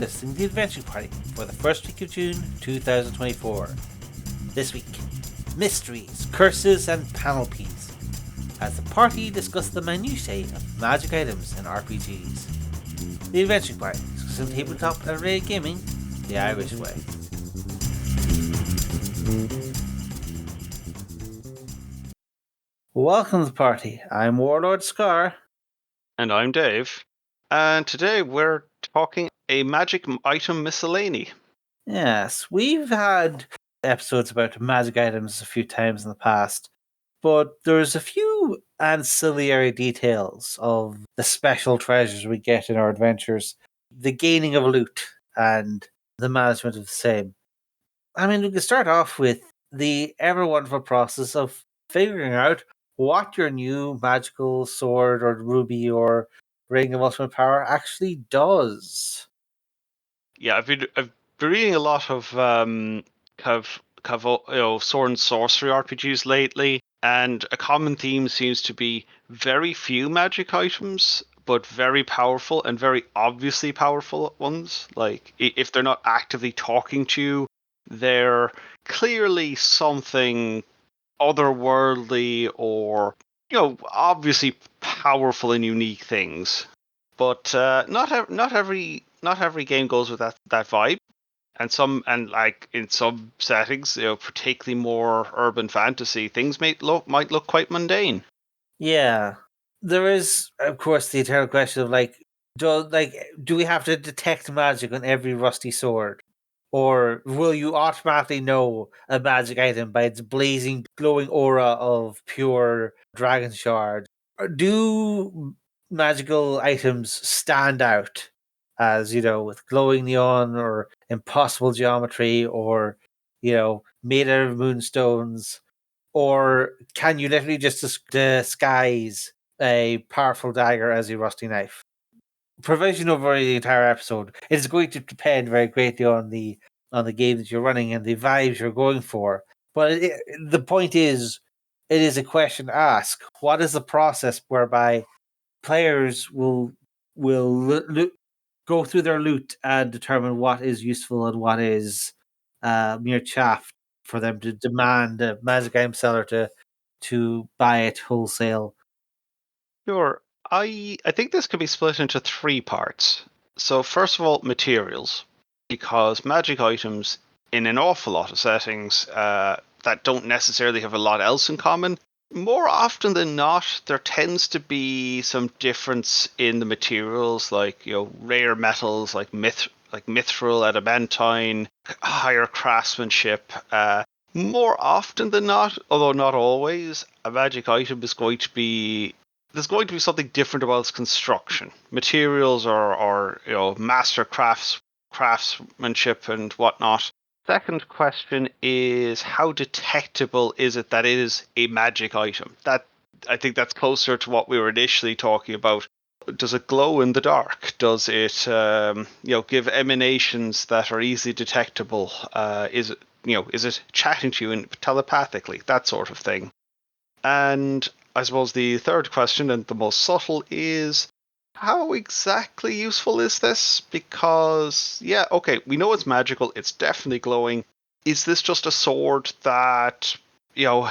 listening to the Adventure Party for the first week of June 2024. This week, mysteries, curses, and panel peas, as the party discuss the minutiae of magic items in RPGs. The Adventure Party, discussing tabletop and radio gaming the Irish way. Welcome to the party. I'm Warlord Scar. And I'm Dave. And today we're talking a magic item miscellany. Yes, we've had episodes about magic items a few times in the past, but there's a few ancillary details of the special treasures we get in our adventures, the gaining of loot, and the management of the same. I mean, we can start off with the ever wonderful process of figuring out what your new magical sword or ruby or ring of ultimate power actually does. Yeah, I've been reading a lot of sword and sorcery RPGs lately, and a common theme seems to be very few magic items, but very powerful and very obviously powerful ones. Like if they're not actively talking to you, they're clearly something otherworldly or obviously powerful and unique things. But not every game goes with that vibe, and like in some settings, particularly more urban fantasy, things might look quite mundane. Yeah. There is, of course, the eternal question of do we have to detect magic on every rusty sword? Or will you automatically know a magic item by its blazing, glowing aura of pure dragon shard? Or do magical items stand out as, with glowing neon or impossible geometry or, made out of moonstones? Or can you literally just disguise a powerful dagger as a rusty knife? Provision over the entire episode. It's going to depend very greatly on the game that you're running and the vibes you're going for. But the point is, it is a question to ask. What is the process whereby players will go through their loot and determine what is useful and what is mere chaff for them to demand a magic item seller to buy it wholesale? Sure. I think this can be split into three parts. So first of all, materials, because magic items in an awful lot of settings that don't necessarily have a lot else in common. More often than not, there tends to be some difference in the materials, like rare metals, like mithril, adamantine, higher craftsmanship. More often than not, although not always, a magic item is going to be there's going to be something different about its construction. Materials or master craftsmanship and whatnot. Second question is how detectable is it that it is a magic item? That I think that's closer to what we were initially talking about. Does it glow in the dark? Does it give emanations that are easily detectable? Is it chatting to you telepathically? That sort of thing. And I suppose the third question, and the most subtle, is how exactly useful is this? Because, yeah, okay, we know it's magical, it's definitely glowing. Is this just a sword that,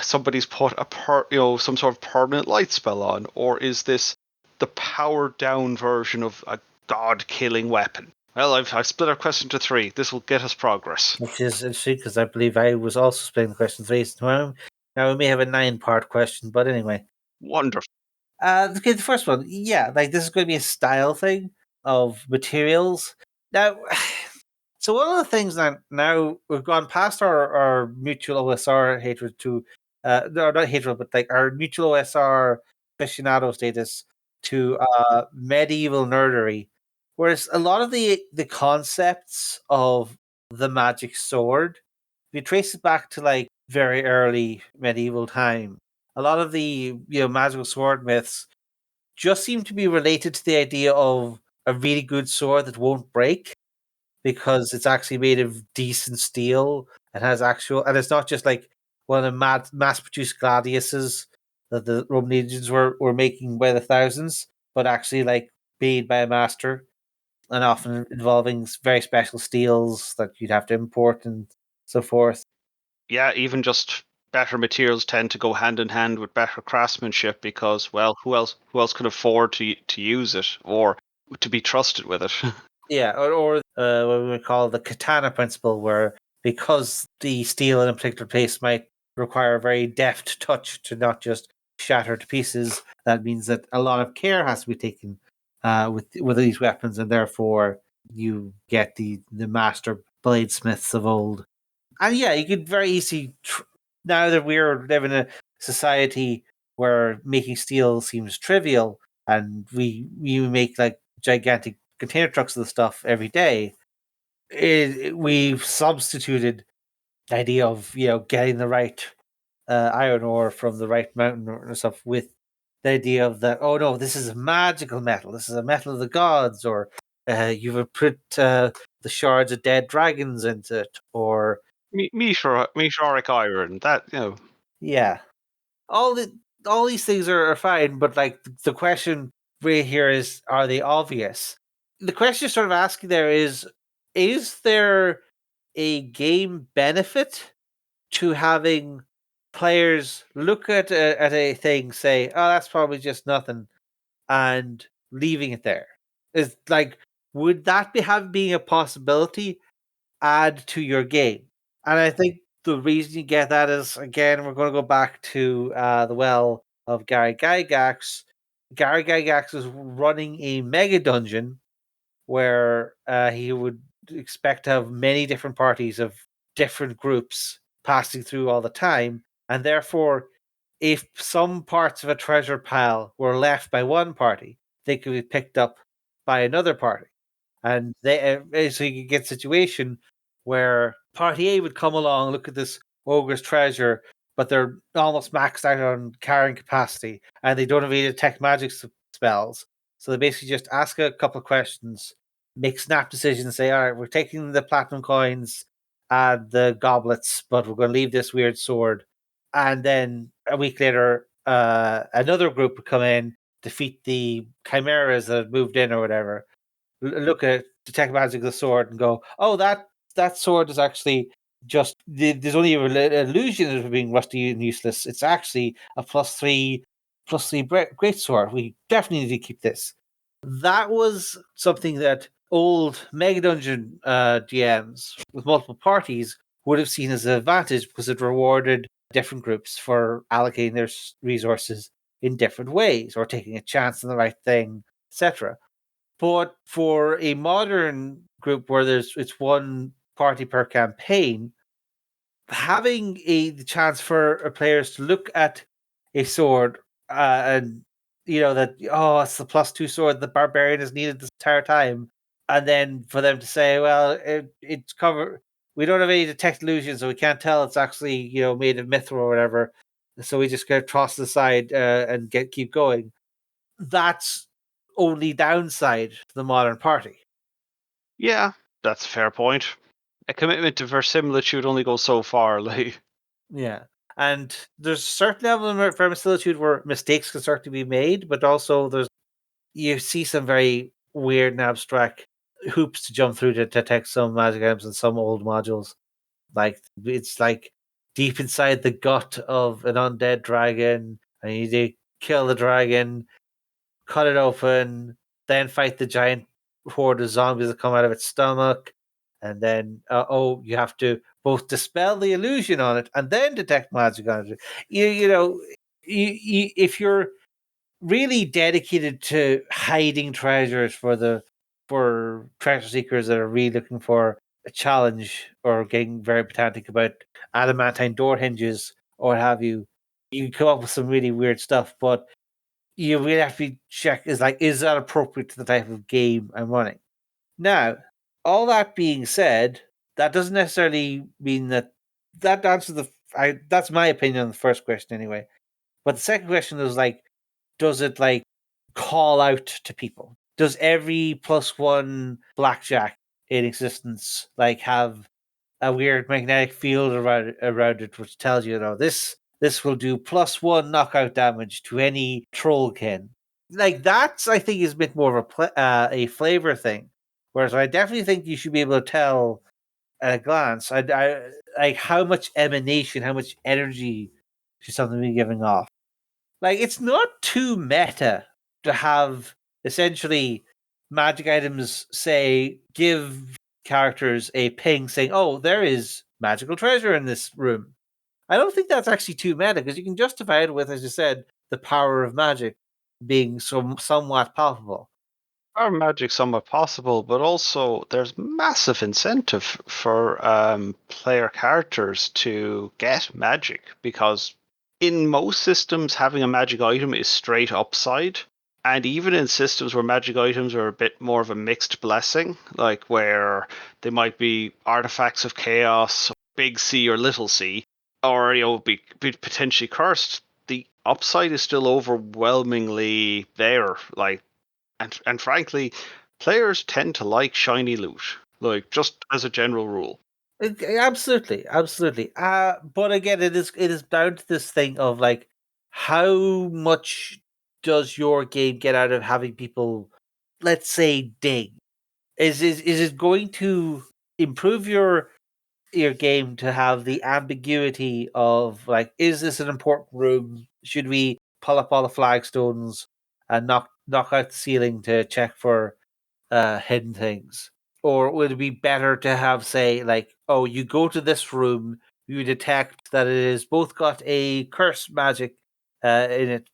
somebody's put some sort of permanent light spell on? Or is this the powered down version of a god-killing weapon? Well, I've split our question to three. This will get us progress. Which is interesting because I believe I was also splitting question three. So now we may have a 9-part question, but anyway. Wonderful. Okay, the first one, yeah, like this is going to be a style thing of materials. Now, so one of the things that now we've gone past our mutual OSR hatred to, no, not hatred, but like our mutual OSR aficionado status to medieval nerdery. Whereas a lot of the concepts of the magic sword, if you trace it back to like very early medieval time, a lot of the magical sword myths just seem to be related to the idea of a really good sword that won't break because it's actually made of decent steel and has actual, and it's not just like one of the mass-produced gladiuses that the Roman legions were making by the thousands, but actually like made by a master. and often involving very special steels that you'd have to import and so forth. Yeah, even just better materials tend to go hand in hand with better craftsmanship because, well, who else could afford to use it or to be trusted with it? Yeah, or what we would call the katana principle, where because the steel in a particular place might require a very deft touch to not just shatter to pieces, that means that a lot of care has to be taken with these weapons, and therefore you get the master bladesmiths of old. And yeah, you could very easily now that we're living in a society where making steel seems trivial, and we make like gigantic container trucks of the stuff every day. We've substituted the idea of getting the right iron ore from the right mountain or stuff with the idea of that. Oh no, this is a magical metal. This is a metal of the gods, or you've put the shards of dead dragons into it, or Meteoric iron, that. yeah, all the all these things are fine, but like the question right here is, are they obvious? The question you're sort of asking there is there a game benefit to having players look at a thing, say, "Oh, that's probably just nothing," and leaving it there? Is like, would that being a possibility add to your game? And I think the reason you get that is, again, we're going to go back to the well of Gary Gygax. Gary Gygax is running a mega dungeon where he would expect to have many different parties of different groups passing through all the time. And therefore, if some parts of a treasure pile were left by one party, they could be picked up by another party. And so you could get a situation where party A would come along, look at this ogre's treasure, but they're almost maxed out on carrying capacity, and they don't have any detect magic spells. So they basically just ask a couple of questions, make snap decisions, say, "All right, we're taking the platinum coins and the goblets, but we're going to leave this weird sword." And then a week later, another group would come in, defeat the chimeras that had moved in or whatever, look at detect magic of the sword and go, "Oh, that sword is actually just there's only an illusion of it being rusty and useless. It's actually a plus three great sword. We definitely need to keep this." That was something that old Mega Dungeon GMs with multiple parties would have seen as an advantage because it rewarded different groups for allocating their resources in different ways or taking a chance on the right thing, etc. But for a modern group where it's one party per campaign, having the chance for players to look at a sword and that, oh, it's the +2 sword the barbarian has needed this entire time, and then for them to say, well, it's covered. We don't have any detect illusions, so we can't tell it's actually made of mithril or whatever. So we just get tossed aside and keep going. That's only downside to the modern party. Yeah, that's a fair point. A commitment to verisimilitude only goes so far. Like, Yeah. And there's a certain level of verisimilitude where mistakes can start to be made, but also you see some very weird and abstract hoops to jump through to detect some magic items in some old modules. Like it's like deep inside the gut of an undead dragon, and you need to kill the dragon, cut it open, then fight the giant horde of zombies that come out of its stomach, and then you have to both dispel the illusion on it and then detect magic on it. You know, if you're really dedicated to hiding treasures for treasure seekers that are really looking for a challenge or getting very pedantic about adamantine door hinges or what have you, you can come up with some really weird stuff, but you really have to check is that appropriate to the type of game I'm running? Now, all that being said, that doesn't necessarily mean that answers that's my opinion on the first question anyway. But the second question is does it call out to people? Does every +1 blackjack in existence have a weird magnetic field around it, which tells this will do +1 knockout damage to any trollkin? Like that's, I think, is a bit more of a flavor thing. Whereas I definitely think you should be able to tell at a glance, I like how much emanation, how much energy should something be giving off. Like it's not too meta to have essentially magic items say give characters a ping saying, "Oh, there is magical treasure in this room." I don't think that's actually too meta because you can justify it with, as you said, the power of magic being somewhat palpable. Our magic somewhat possible, but also there's massive incentive for player characters to get magic because in most systems, having a magic item is straight upside. And even in systems where magic items are a bit more of a mixed blessing, like where they might be artifacts of chaos, big C or little c, or be potentially cursed, the upside is still overwhelmingly there. Like and frankly, players tend to like shiny loot, like just as a general rule. Absolutely, absolutely. But again, it is down to this thing of like how much does your game get out of having people, let's say, dig? Is it going to improve your game to have the ambiguity of like, is this an important room? Should we pull up all the flagstones and knock out the ceiling to check for hidden things? Or would it be better to have, say, like, oh, you go to this room, you detect that it has both got a curse magic in it,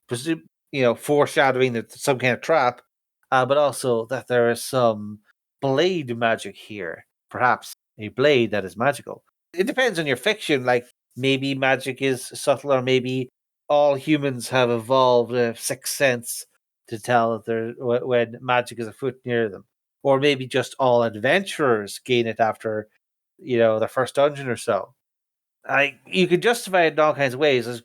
foreshadowing that some kind of trap, but also that there is some blade magic here, perhaps a blade that is magical. It depends on your fiction. Like maybe magic is subtle, or maybe all humans have evolved a sixth sense to tell that when magic is afoot near them, or maybe just all adventurers gain it after their first dungeon or so. You could justify it in all kinds of ways.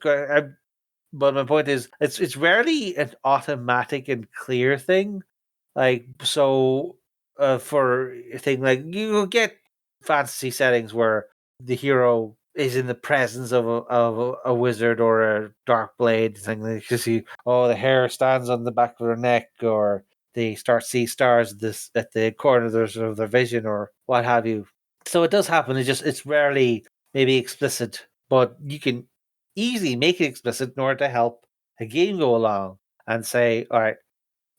But my point is, it's rarely an automatic and clear thing. Like so, for a thing like you get fantasy settings where the hero is in the presence of a wizard or a dark blade thing. Like you see, oh, the hair stands on the back of their neck, or they start to see stars at the corners of their vision, or what have you. So it does happen. It's rarely maybe explicit, but you can easily make it explicit in order to help a game go along and say, all right,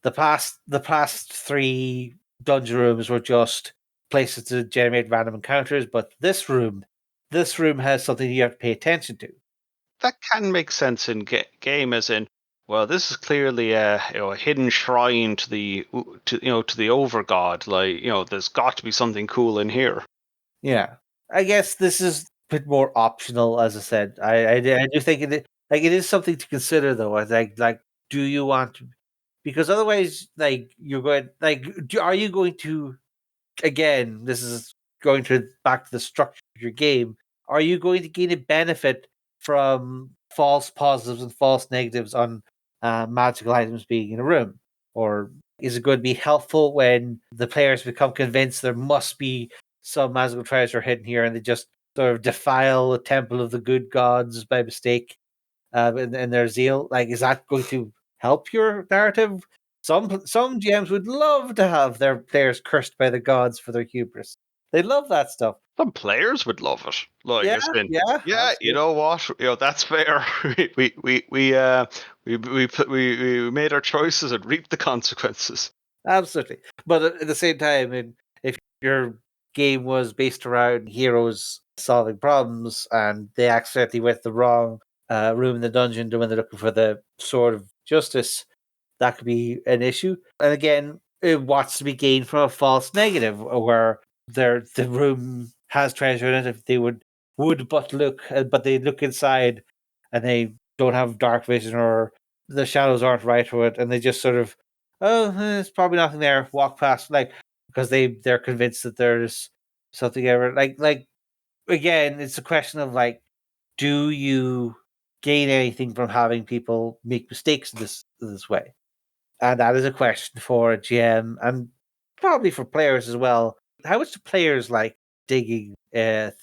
the past three dungeon rooms were just places to generate random encounters, but this room has something you have to pay attention to. That can make sense in game, as in, well, this is clearly a hidden shrine to the overgod. Like there's got to be something cool in here. Yeah, I guess this is a bit more optional, as I said. I do think it is something to consider, though. I think like, do you want to? Because otherwise, like you're going like, are you going to again, this is going to back to the structure of your game. Are you going to gain a benefit from false positives and false negatives on magical items being in a room? Or is it going to be helpful when the players become convinced there must be some magical treasure hidden here and they just sort of defile the temple of the good gods by mistake in their zeal? Like, is that going to help your narrative? Some GMs would love to have their players cursed by the gods for their hubris. They love that stuff. Some players would love it. Like Yeah, it's been, yeah, yeah, you absolutely, know what? That's fair. We made our choices and reaped the consequences. absolutely. But at the same time, if your game was based around heroes solving problems and they accidentally went the wrong room in the dungeon when they're looking for the sword of justice, that could be an issue. And again, what's to be gained from a false negative, where the room has treasure in it if they would but look, but they look inside and they don't have dark vision or the shadows aren't right for it, and they just sort of, oh, there's probably nothing there. Walk past, like because they're convinced that there's something ever like again, it's a question of like, do you gain anything from having people make mistakes this way? And that is a question for a GM and probably for players as well. How much do players like digging through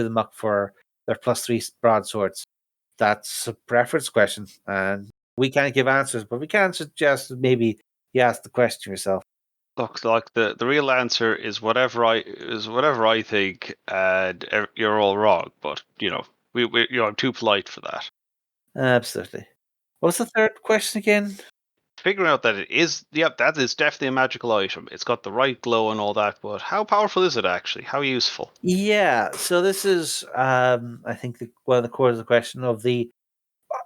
the muck for their +3 broadswords? That's a preference question. And we can't give answers, but we can suggest that maybe you ask the question yourself. Look, like the real answer is whatever I think, and you're all wrong. But I'm too polite for that. Absolutely. What's the third question again? Figuring out that it is, yep, that is definitely a magical item. It's got the right glow and all that, but how powerful is it actually? How useful? Yeah, so this is, I think, one of the core of the question of the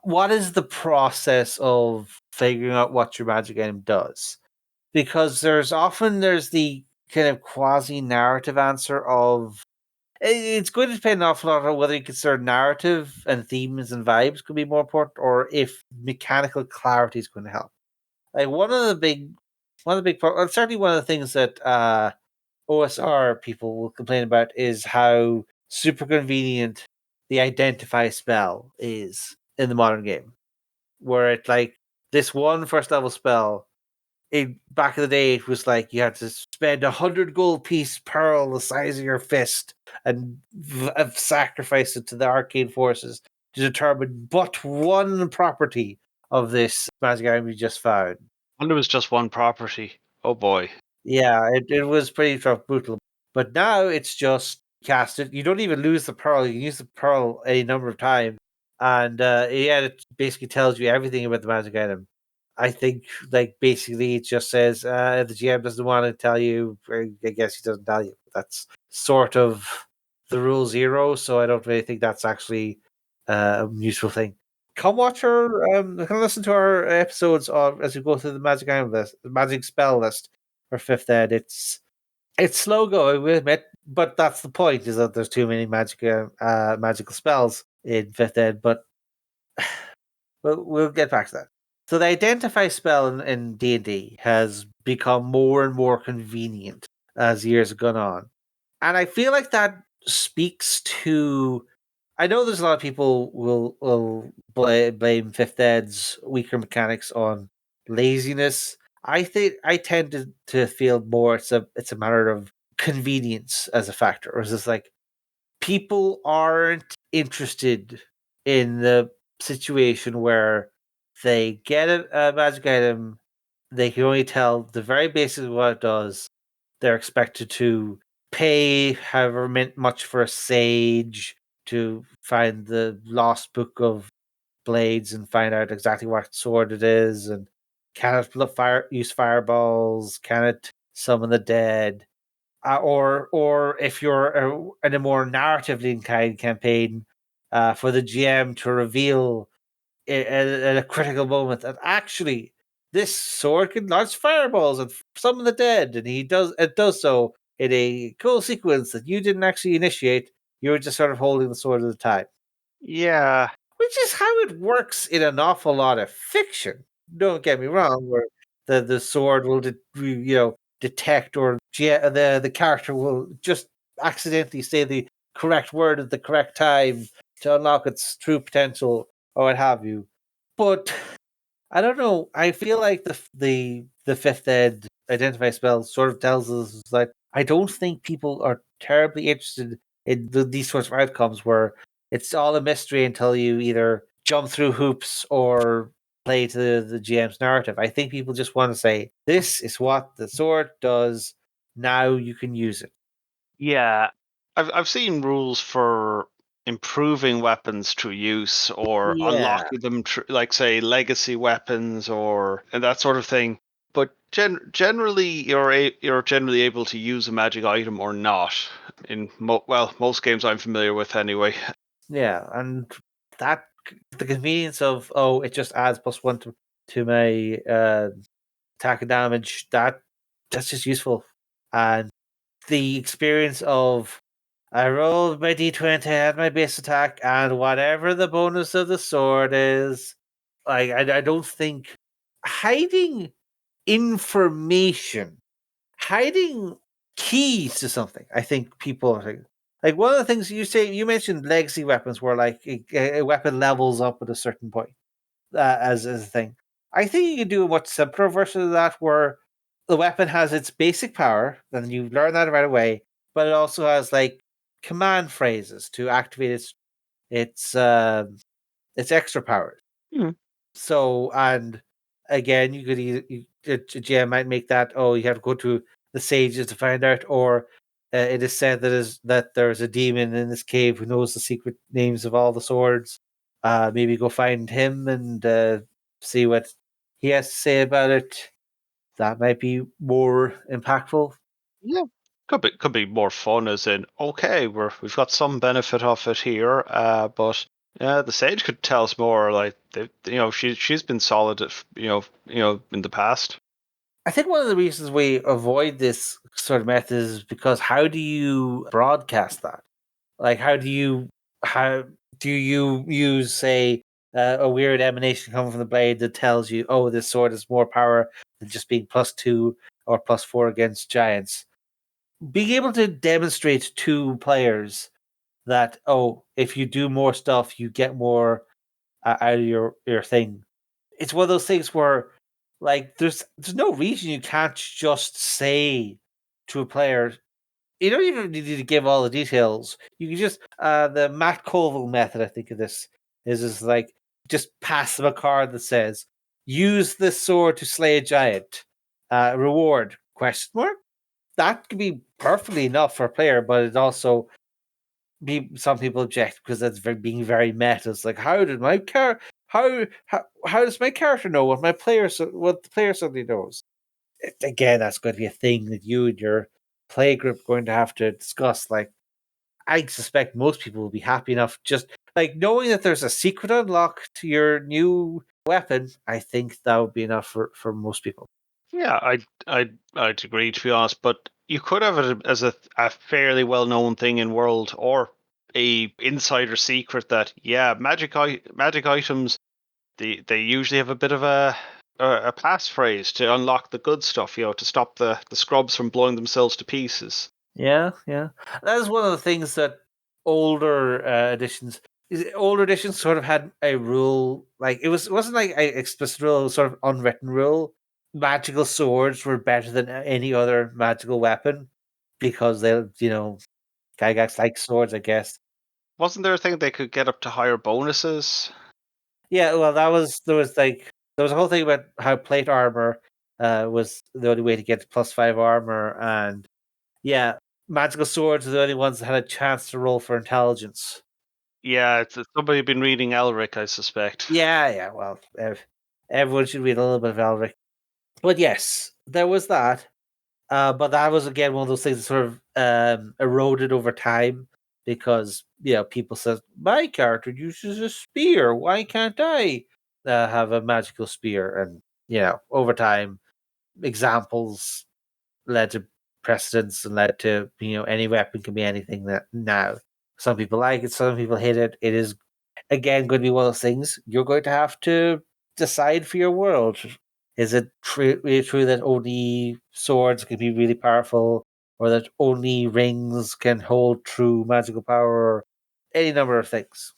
what is the process of figuring out what your magic item does? Because there's the kind of quasi narrative answer of it's going to depend an awful lot on whether you consider narrative and themes and vibes could be more important, or if mechanical clarity is going to help. Like one of the big, certainly one of the things that OSR people will complain about is how super convenient the identify spell is in the modern game, where it's like this one first level spell. Back in the day, it was like you had to spend 100 gold piece pearl the size of your fist and sacrifice it to the arcane forces to determine but one property of this magic item you just found. And it was just one property. Oh boy. Yeah, it was pretty tough, brutal. But now it's just cast it. You don't even lose the pearl. You can use the pearl any number of times. And yeah, it basically tells you everything about the magic item. I think, like, basically it just says if the GM doesn't want to tell you, I guess he doesn't tell you. That's sort of the rule zero. So I don't really think that's actually a useful thing. Come watch our, come listen to our episodes of as we go through the magic item list, the magic spell list for fifth ed. It's slow going, we admit, but that's the point. Is that there's too many magical spells in fifth ed. But we'll get back to that. So the identify spell in D&D has become more and more convenient as years have gone on, and I feel like that speaks to. I know there's a lot of people will blame fifth ed's weaker mechanics on laziness. I think I tend to feel more it's a matter of convenience as a factor, or is this like people aren't interested in the situation where they get a magic item, they can only tell the very basics of what it does. They're expected to pay however much for a sage to find the lost book of blades and find out exactly what sword it is, and can it use fireballs, can it summon the dead, or if you're in a more narratively inclined campaign, for the GM to reveal at a critical moment that actually this sword can launch fireballs and summon the dead, and it does so in a cool sequence that you didn't actually initiate. You were just sort of holding the sword at the time, Yeah. which is how it works in an awful lot of fiction. Don't get me wrong, where the sword will detect, or the character will just accidentally say the correct word at the correct time to unlock its true potential or what have you. But I don't know. I feel like the fifth ed identify spell sort of tells us that I don't think people are terribly interested in these sorts of outcomes where it's all a mystery until you either jump through hoops or play to the GM's narrative. I think people just want to say, this is what the sword does. Now you can use it. Yeah, I've seen rules for improving weapons through use or Yeah. unlocking them, like say legacy weapons or and that sort of thing. But generally, you're generally able to use a magic item or not in most games I'm familiar with anyway. Yeah. And that, the convenience of, oh, it just adds +1 to my attack and damage, that's just useful. And the experience of I rolled my d20, had my base attack, and whatever the bonus of the sword is, like I don't think hiding information, hiding keys to something. I think people are like one of the things you mentioned legacy weapons where like a weapon levels up at a certain point as a thing. I think you can do a much simpler version of that where the weapon has its basic power, and you learn that right away, but it also has like command phrases to activate its its extra powers. Hmm. So, and again, you could a GM might make that, oh, you have to go to the sages to find out, or it is said that there's a demon in this cave who knows the secret names of all the swords. Maybe go find him and see what he has to say about it. That might be more impactful. Yeah, could be more fun, as in, okay, we've got some benefit of it here, but the sage could tell us more. Like, she's been solid at in the past. I think one of the reasons we avoid this sort of method is because how do you broadcast that? Like, how do you use, say, a weird emanation coming from the blade that tells you, oh, this sword has more power than just being +2 or +4 against giants? Being able to demonstrate to players that, oh, if you do more stuff, you get more out of your thing. It's one of those things where, like, there's no reason you can't just say to a player, you don't even need to give all the details. You can just the Matt Colville method, I think of this is like just pass them a card that says, use this sword to slay a giant. Reward question mark. That could be perfectly enough for a player, but it also be some people object because that's being very meta. It's like, how did my how does my character know what what the player suddenly knows? Again, that's going to be a thing that you and your play group are going to have to discuss. Like, I suspect most people will be happy enough just like knowing that there's a secret unlock to your new weapon. I think that would be enough for most people. Yeah, I'd agree, to be honest, but you could have it as a fairly well known thing in world, or a insider secret that, yeah, magic items, they usually have a bit of a passphrase to unlock the good stuff, to stop the scrubs from blowing themselves to pieces. Yeah, yeah. That is one of the things that older editions older editions sort of had a rule. Like, it wasn't like a explicit rule, it was sort of unwritten rule. Magical swords were better than any other magical weapon because Gygax like swords, I guess. Wasn't there a thing they could get up to higher bonuses? Yeah, well, there was a whole thing about how plate armor was the only way to get +5 armor, and yeah, magical swords are the only ones that had a chance to roll for intelligence. Yeah, it's somebody been reading Elric, I suspect. Yeah, yeah. Well, everyone should read a little bit of Elric. But yes, there was that. But that was again one of those things that sort of eroded over time because people said my character uses a spear. Why can't I have a magical spear? And over time, examples led to precedents and led to any weapon can be anything that now. Some people like it, some people hate it. It is again going to be one of those things you're going to have to decide for your world. Is it really true that only swords can be really powerful, or that only rings can hold true magical power, or any number of things?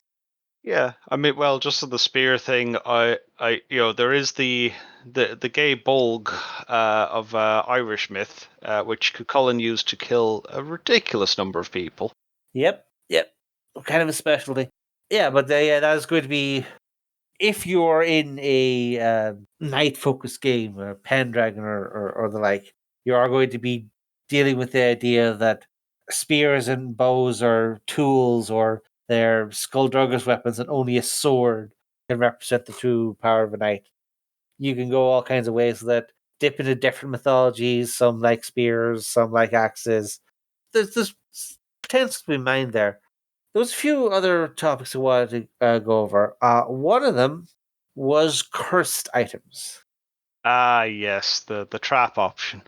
Yeah, I mean, well, just on the spear thing, there is the gay bulg of Irish myth, which Cuchulainn used to kill a ridiculous number of people. Yep, yep. Kind of a specialty. Yeah, but yeah, that is going to be if you're in a night focused game or Pendragon or the like, you are going to be dealing with the idea that spears and bows are tools or they're skulldugger's weapons and only a sword can represent the true power of a knight. You can go all kinds of ways with that, dip into different mythologies. Some like spears, some like axes. There's potential to be mined there. There was a few other topics I wanted to go over. One of them was cursed items. Ah, yes, the trap option.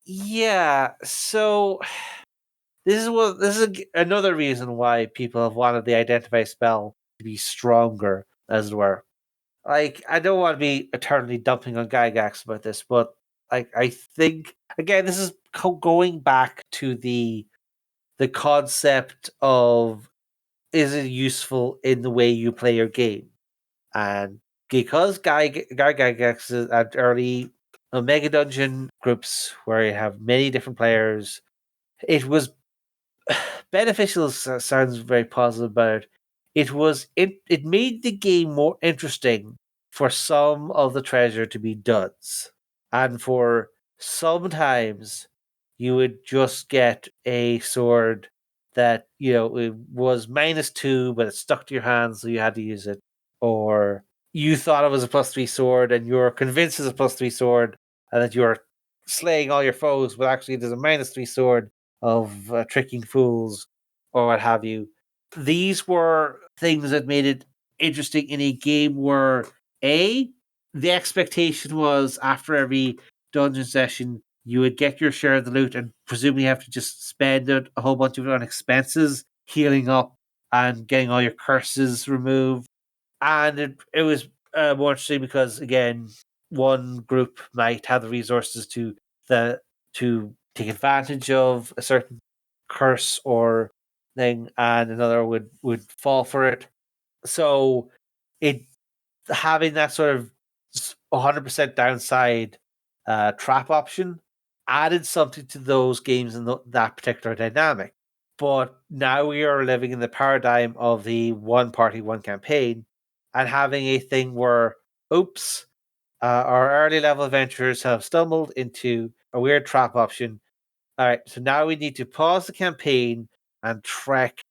Yeah, so this is another reason why people have wanted the identify spell to be stronger, as it were. Like, I don't want to be eternally dumping on Gygax about this, but I think again this is going back to the concept of, is it useful in the way you play your game? And because Gygax is at early Omega Dungeon groups where you have many different players, it was beneficial. Sounds very positive about it. It made the game more interesting for some of the treasure to be duds, and for sometimes you would just get a sword that it was -2, but it stuck to your hands, so you had to use it, or you thought it was a +3 sword, and you're convinced it's a +3 sword, and that you're slaying all your foes, but actually there's a -3 sword of tricking fools, or what have you. These were things that made it interesting in a game where a the expectation was after every dungeon session you would get your share of the loot and presumably have to just spend it, a whole bunch of it on expenses, healing up and getting all your curses removed. And it was more interesting because again, one group might have the resources the to take advantage of a certain curse or thing, and another would fall for it. So it having that sort of 100% downside trap option added something to those games and that particular dynamic. But now we are living in the paradigm of the one party, one campaign, and having a thing where, oops, our early level adventurers have stumbled into a weird trap option. All right, so now we need to pause the campaign and trek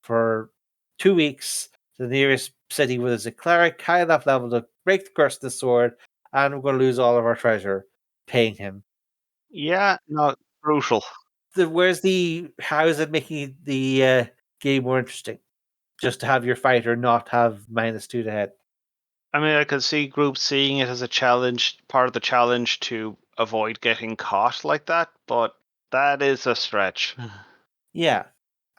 for 2 weeks to the nearest city where there's a cleric high enough level to break the curse of the sword, and we're going to lose all of our treasure paying him. Yeah, no, brutal. How is it making the game more interesting? Just to have your fighter not have -2 to hit. I mean, I could see groups seeing it as a challenge, part of the challenge to avoid getting caught like that, but that is a stretch. Yeah.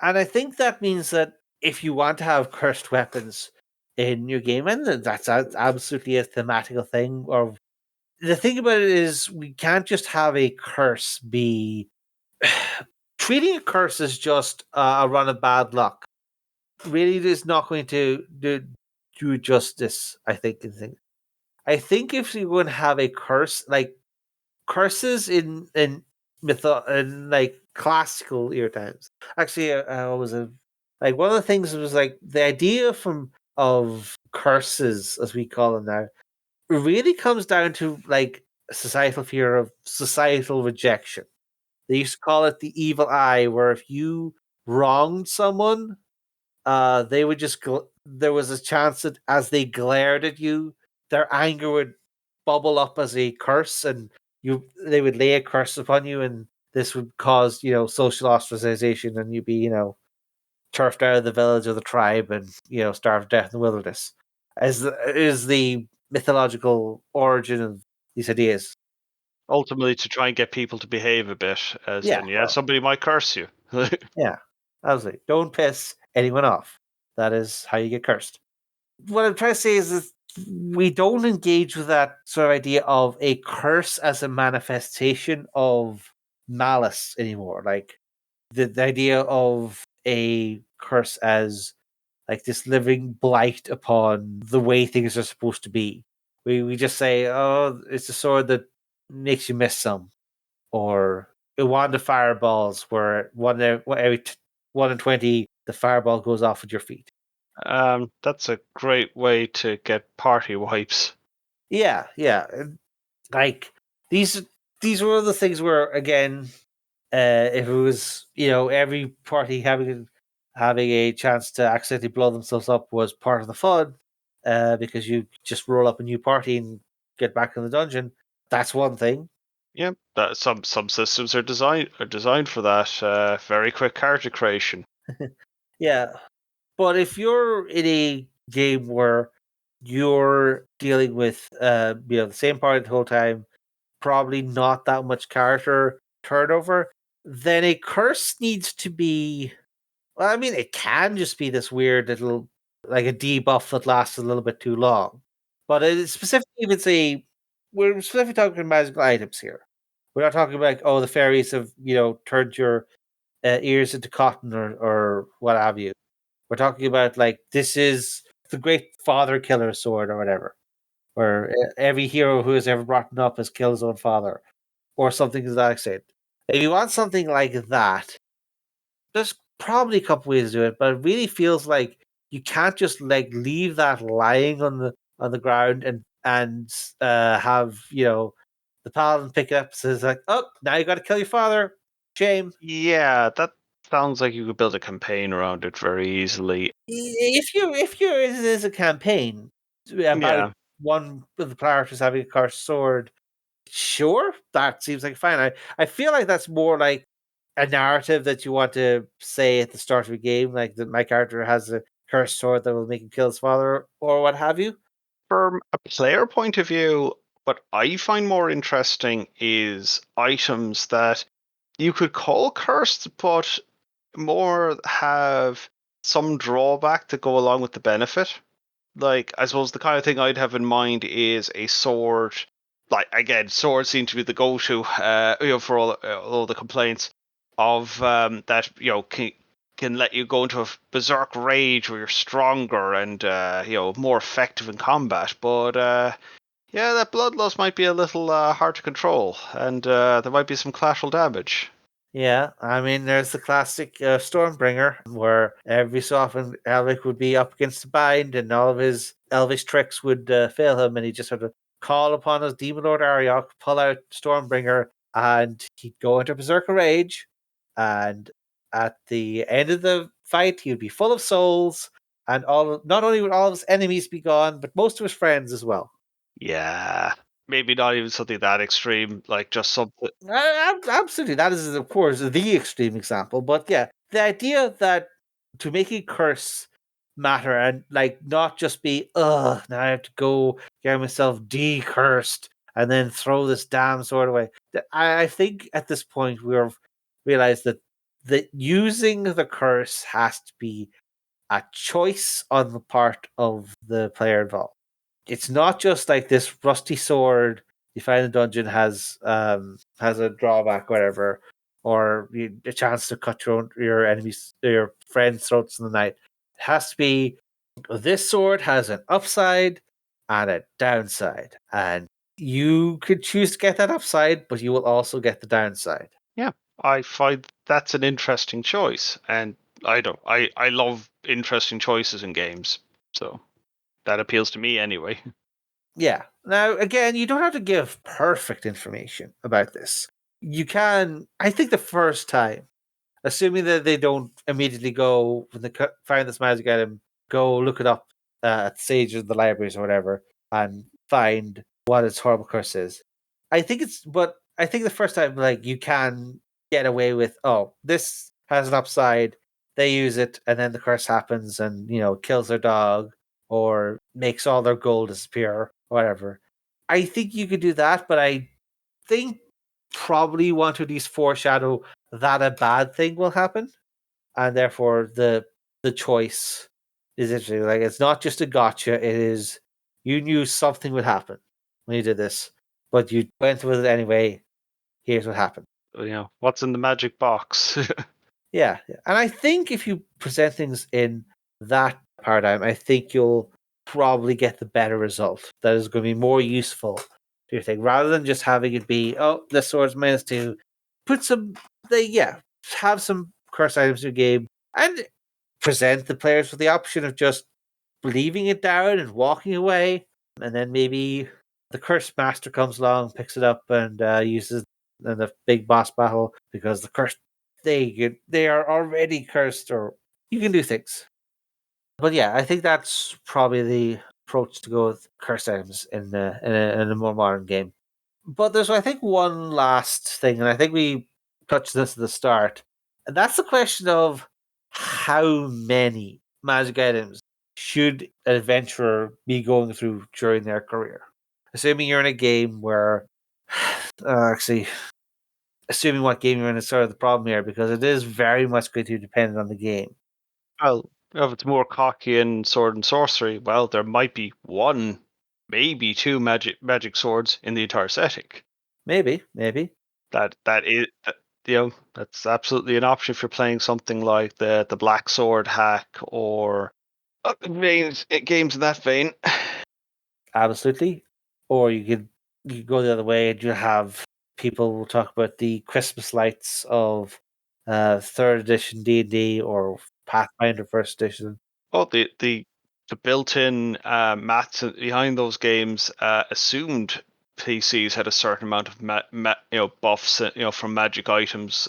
And I think that means that if you want to have cursed weapons in your game, and that's absolutely a thematical thing, or the thing about it is we can't just have a curse be treating a curse as just a run of bad luck really is not going to do justice. I think if you're going to have a curse, like curses in like classical ear times, actually, was a like one of the things was like the idea of curses as we call them now really comes down to like societal fear of societal rejection. They used to call it the evil eye, where if you wronged someone, they would there was a chance that as they glared at you, their anger would bubble up as a curse, and they would lay a curse upon you, and this would cause social ostracization, and you'd be turfed out of the village or the tribe, and starved to death in the wilderness. As is the mythological origin of these ideas. Ultimately, to try and get people to behave a bit, as Yeah, in, yeah, well, somebody might curse you. yeah, absolutely. Don't piss anyone off. That is how you get cursed. What I'm trying to say is that we don't engage with that sort of idea of a curse as a manifestation of malice anymore. Like the idea of a curse as like this living blight upon the way things are supposed to be. We just say, oh, it's a sword that makes you miss some, or a wand of fireballs where every 1 in 20 the fireball goes off at your feet. That's a great way to get party wipes. Yeah, yeah. Like these these were the things where again, if it was every party having a chance to accidentally blow themselves up was part of the fun, because you just roll up a new party and get back in the dungeon. That's one thing. Yeah, that some systems are designed for that. Very quick character creation. Yeah, but if you're in a game where you're dealing with the same party the whole time, probably not that much character turnover, then a curse needs to be. Well, I mean, it can just be this weird little, like a debuff that lasts a little bit too long. But specifically, if it's we're specifically talking magical items here. We're not talking about, like, oh, the fairies have, turned your ears into cotton or what have you. We're talking about, like, this is the great father killer sword or whatever, where every hero who has ever brought up has killed his own father or something to that extent. If you want something like that, there's probably a couple ways to do it, but it really feels like you can't just like leave that lying on the ground and have the paladin pick it up, says like, "Oh, now you got to kill your father. Shame." Yeah, that sounds like you could build a campaign around it very easily. If you it is a campaign about Yeah. one of the characters having a cursed sword, sure, that seems like fine. I feel like that's more like a narrative that you want to say at the start of a game, like that my character has a cursed sword that will make him kill his father or what have you. From a player point of view, what I find more interesting is items that you could call cursed, but more have some drawback to go along with the benefit. Like, I suppose the kind of thing I'd have in mind is a sword. Like, again, swords seem to be the go-to, for all the complaints of that, can let you go into a berserk rage where you're stronger and more effective in combat. But yeah, that bloodlust might be a little hard to control, and there might be some collateral damage. Yeah, I mean, there's the classic Stormbringer, where every so often Elric would be up against the bind, and all of his elvish tricks would fail him, and he just had to call upon his demon lord Ariok, pull out Stormbringer, and he'd go into Berserker Rage. And at the end of the fight, he would be full of souls, and not only would all of his enemies be gone, but most of his friends as well. Yeah, maybe not even something that extreme, like just something. Absolutely, that is of course the extreme example. But yeah, the idea that to make a curse matter and like not just be, now I have to go get myself decursed and then throw this damn sword away. I think at this point we've realized that using the curse has to be a choice on the part of the player involved. It's not just like this rusty sword you find in the dungeon has a drawback, whatever, or a chance to cut your enemies, your friends' throats in the night. It has to be this sword has an upside and a downside, and you could choose to get that upside, but you will also get the downside. Yeah, I find that's an interesting choice, and I love interesting choices in games, so that appeals to me anyway. Yeah. Now, again, you don't have to give perfect information about this. You can, I think, the first time, assuming that they don't immediately go when they find this magic item, go look it up at the Sage of the libraries or whatever, and find what its horrible curse is. But I think the first time, like, you can get away with, oh, this has an upside. They use it, and then the curse happens, and kills their dog or makes all their gold disappear, whatever. I think you could do that, but I think probably want to at least foreshadow that a bad thing will happen, and therefore the choice is interesting. Like it's not just a gotcha; it is you knew something would happen when you did this, but you went with it anyway. Here's what happened. What's in the magic box? Yeah, yeah. And I think if you present things in that paradigm, I think you'll probably get the better result. That is going to be more useful to your thing, rather than just having it be, oh, this sword's -2. Put some, have some curse items in your game and present the players with the option of just leaving it down and walking away, and then maybe the cursed master comes along, picks it up, and uses in the big boss battle because the cursed they are already cursed, or you can do things. But yeah, I think that's probably the approach to go with cursed items in a more modern game. But there's, I think, one last thing, and I think we touched this at the start, and that's the question of how many magic items should an adventurer be going through during their career? Assuming you're in a game where, actually, assuming what game you're in is sort of the problem here, because it is very much going to depend on the game. Well, if it's more cocky in sword and sorcery, well, there might be one, maybe two magic swords in the entire setting. Maybe. That is, that's absolutely an option if you're playing something like the Black Sword hack or games in that vein. Absolutely. Or you could go the other way and you have people will talk about the Christmas lights of third edition D&D or Pathfinder first edition. Oh, the built-in maths behind those games assumed PCs had a certain amount of buffs, from magic items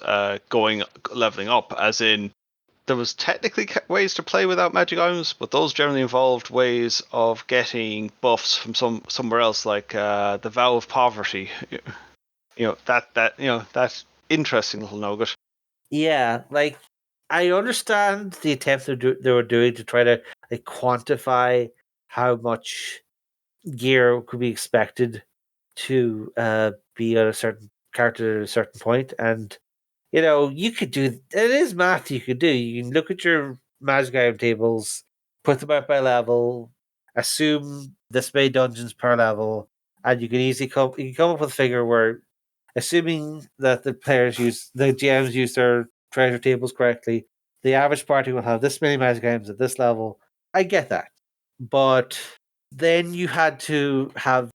going leveling up. As in, there was technically ways to play without magic items, but those generally involved ways of getting buffs from somewhere else, like the Vow of Poverty. That interesting little nugget. Yeah, like I understand the attempts they were doing to try to like quantify how much gear could be expected to be on a certain character at a certain point, and you could do it is math you could do. You can look at your magic item tables, put them out by level, assume this many dungeons per level, and you can come up with a figure where, assuming that the GMs use their treasure tables correctly, the average party will have this many magic items at this level. I get that. But then you had to have,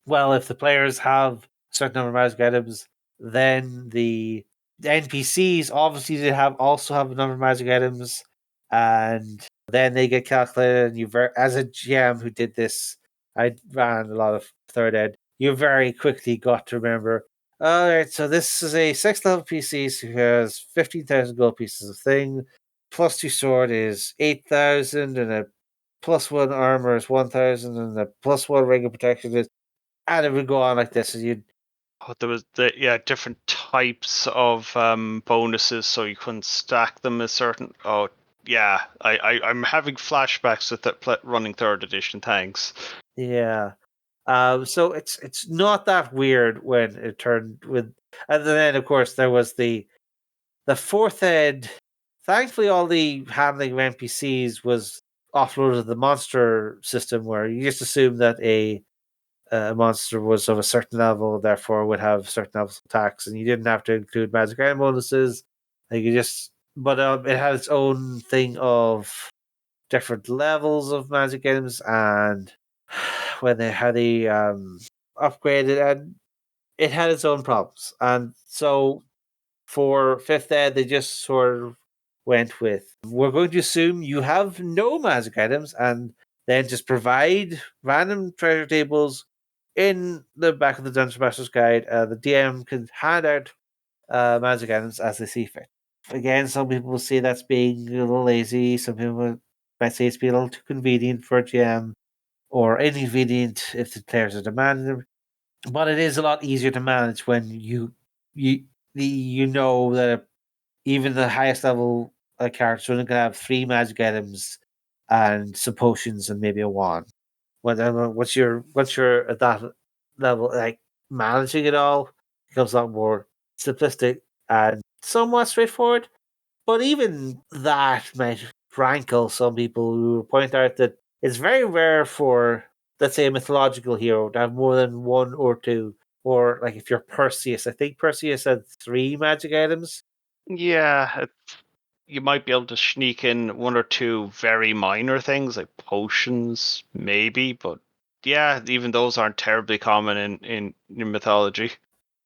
well, if the players have a certain number of magic items, then the NPCs obviously they also have a number of magic items, and then they get calculated. And as a GM who did this, I ran a lot of third ed. You very quickly got to remember. All right, so this is a 6th level PC who has 15,000 gold pieces of thing. Plus 2 sword is 8,000, and a plus 1 armor is 1,000, and a plus 1 ring of protection is. And it would go on like this, and you'd. Oh, there was different types of bonuses, so you couldn't stack them a certain. Oh yeah, I'm having flashbacks with that running third edition. Thanks. Yeah. So it's not that weird when it turned with, and then of course there was the fourth ed. Thankfully, all the handling of NPCs was offloaded to the monster system, where you just assume that a monster was of a certain level, therefore would have certain levels of attacks, and you didn't have to include magic item bonuses. Like you just, but it had its own thing of different levels of magic items and when they how they upgraded, and it had its own problems. And so for fifth ed, they just sort of went with, we're going to assume you have no magic items and then just provide random treasure tables in the back of the Dungeon Master's Guide. The DM can hand out magic items as they see fit. Again, some people will say that's being a little lazy. Some people might say it's being a little too convenient for a GM or inconvenient if the players are demanding them. But it is a lot easier to manage when you know that even the highest level character only going to have 3 magic items and some potions and maybe a wand. Once you're at that level, like managing it all becomes a lot more simplistic and somewhat straightforward. But even that might rankle some people who point out that it's very rare for, let's say, a mythological hero to have more than one or two. Or like if you're Perseus, I think Perseus had 3 magic items. Yeah, you might be able to sneak in one or two very minor things like potions, maybe, but yeah, even those aren't terribly common in mythology.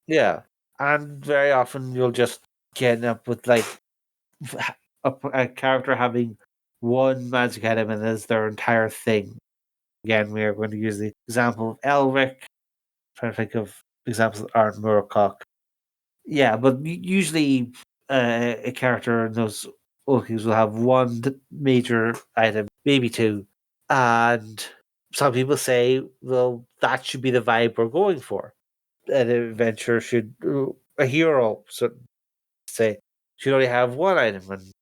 Yeah, and very often you'll just get up with like a character having 1 magic item and as their entire thing. Again, we are going to use the example of Elric. Trying to think of examples that aren't Murkoch. Yeah, but usually a character in those Ulkis will have one major item, maybe two. And some people say, well, that should be the vibe we're going for. An adventure should, a hero, so say, should only have one item, and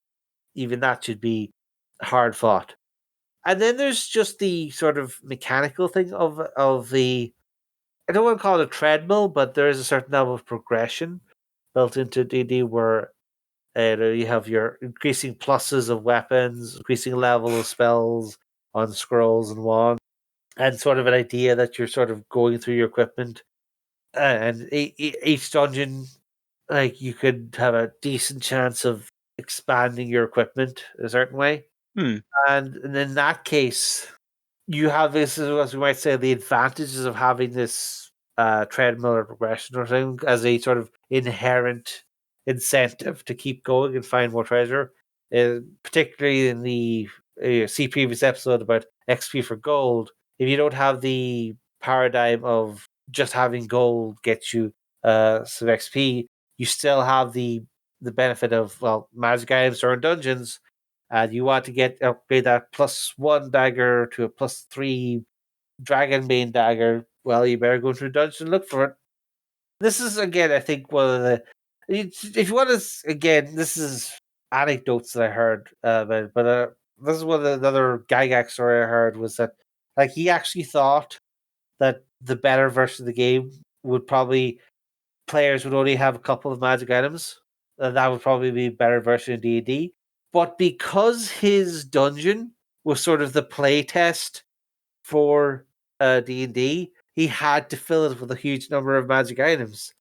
even that should be hard fought. And then there's just the sort of mechanical thing of the, I don't want to call it a treadmill, but there is a certain level of progression built into DD where you have your increasing pluses of weapons, increasing level of spells on scrolls and wands, and sort of an idea that you're sort of going through your equipment. And each dungeon, like you could have a decent chance of expanding your equipment a certain way. Hmm. And in that case, you have this, as we might say, the advantages of having this treadmill or progression or something as a sort of inherent incentive to keep going and find more treasure. Particularly in the see previous episode about XP for gold. If you don't have the paradigm of just having gold gets you some XP. You still have the benefit of magic items or in dungeons, and you want to get upgrade that +1 dagger to a +3 dragon bane dagger. Well, you better go to a dungeon and look for it. This is again, I think, one of the. If you want to, again, this is anecdotes that I heard, but this is one of the another Gygax story I heard was that like he actually thought that the better version of the game would probably players would only have a couple of magic items. And that would probably be a better version of D&D. But because his dungeon was sort of the play test for D&D, he had to fill it with a huge number of magic items.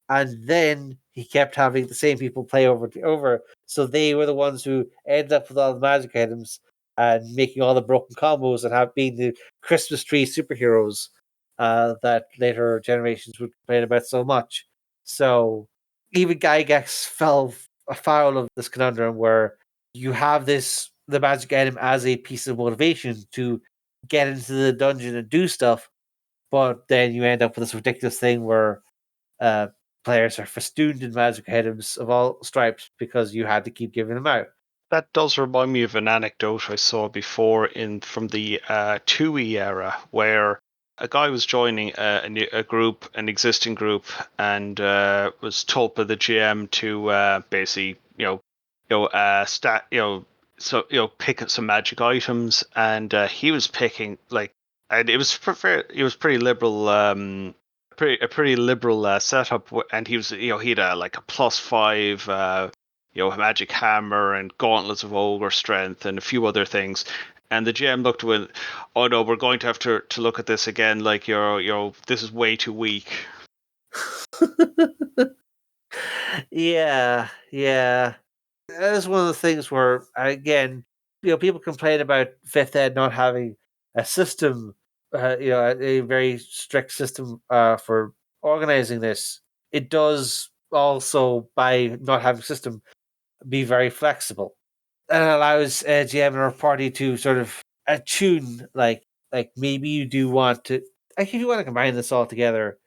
And then he kept having the same people play over and over. So they were the ones who ended up with all the magic items and making all the broken combos and have been the Christmas tree superheroes that later generations would complain about so much. So even Gygax fell afoul of this conundrum where you have the magic item as a piece of motivation to get into the dungeon and do stuff, but then you end up with this ridiculous thing where uh, players are festooned in magic items of all stripes because you had to keep giving them out. That does remind me of an anecdote I saw before in from the 2E era, where a guy was joining a group, an existing group, and was told by the GM to basically, stat, so pick up some magic items, and he was picking like, and it was pretty liberal. A pretty liberal setup, and he was, he had like a +5 magic hammer and gauntlets of ogre strength and a few other things. And the GM looked with, oh no, we're going to have to look at this again. Like this is way too weak. Yeah. That's one of the things where, again, people complain about Fifth Ed not having a system, a very strict system for organizing this. It does also, by not having a system, be very flexible. And allows GM or party to sort of attune, like maybe you do want to, like if you want to combine this all together,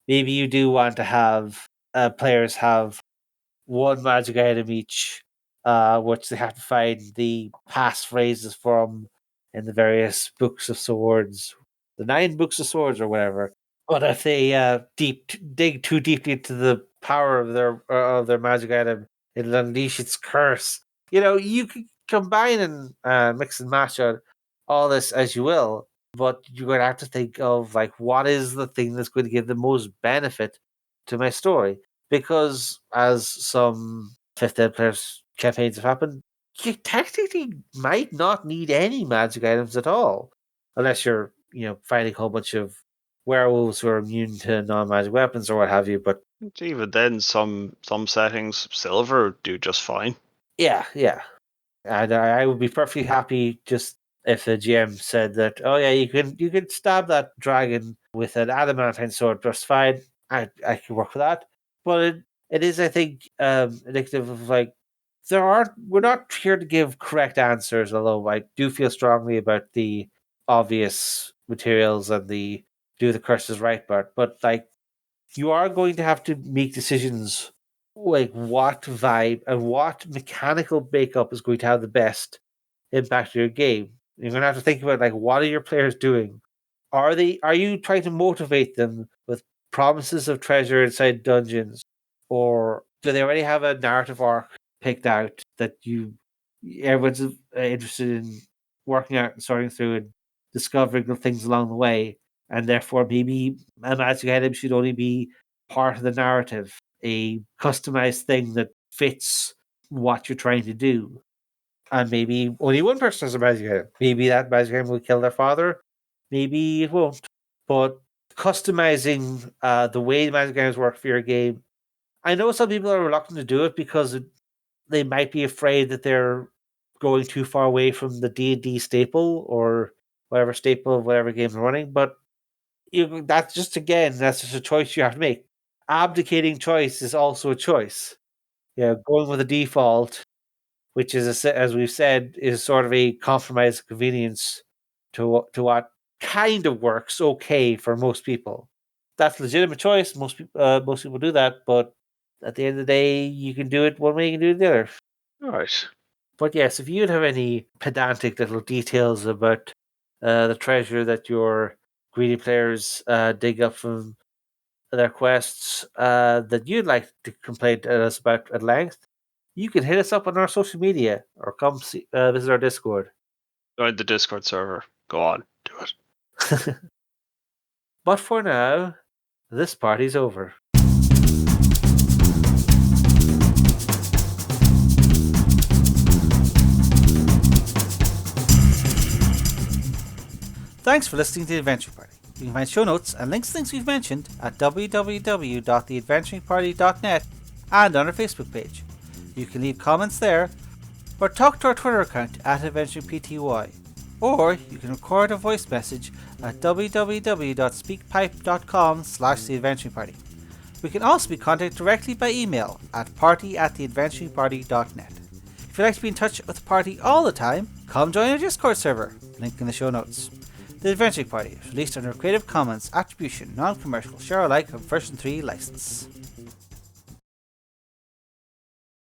maybe you do want to have players have one magic item each, which they have to find the passphrases from in the various books of swords, the 9 books of swords or whatever. But if they dig too deeply into the power of their magic item, it'll unleash its curse. You can combine and mix and match all this as you will, but you're going to have to think of like what is the thing that's going to give the most benefit to my story. Because as some fifth ed players campaigns have happened, you technically might not need any magic items at all, unless you're fighting a whole bunch of werewolves who are immune to non-magic weapons or what have you. But Even then, some settings silver do just fine. yeah, and I would be perfectly happy just if the GM said that, oh yeah, you can stab that dragon with an adamantine sword just fine. I can work with that. But it is, I think, indicative of like we're not here to give correct answers, although I do feel strongly about the obvious materials and the do the curses right part. But like you are going to have to make decisions like what vibe and what mechanical makeup is going to have the best impact to your game. You're going to have to think about like what are your players doing? Are you trying to motivate them with promises of treasure inside dungeons, or do they already have a narrative arc picked out that everyone's interested in working out and sorting through and discovering the things along the way, and therefore maybe a magic item should only be part of the narrative, a customized thing that fits what you're trying to do. And maybe only one person has a magic item. Maybe that magic item will kill their father. Maybe it won't. But customizing the way magic items work for your game, I know some people are reluctant to do it because they might be afraid that they're going too far away from the D&D staple or whatever staple of whatever game they're running. But that's just a choice you have to make. Abdicating choice is also a choice. Going with a default, which is as we've said, is sort of a compromise of convenience to what kind of works okay for most people. That's a legitimate choice. Most people do that, but at the end of the day, you can do it one way, you can do it the other. All right. But yes, if you'd have any pedantic little details about the treasure that your greedy players dig up from their quests that you'd like to complain to us about at length, you can hit us up on our social media or come visit our Discord. Join the Discord server. Go on, do it. But for now, this party's over. Thanks for listening to The Adventuring Party. You can find show notes and links to things we've mentioned at www.theadventuringparty.net and on our Facebook page. You can leave comments there or talk to our Twitter account at AdventuringPTY. Or you can record a voice message at www.speakpipe.com/theadventuringparty. We can also be contacted directly by email at party@theadventuringparty.net. If you'd like to be in touch with the party all the time, come join our Discord server, link in the show notes. The Adventuring Party is released under a Creative Commons Attribution Non-Commercial Share Alike 1.3 license.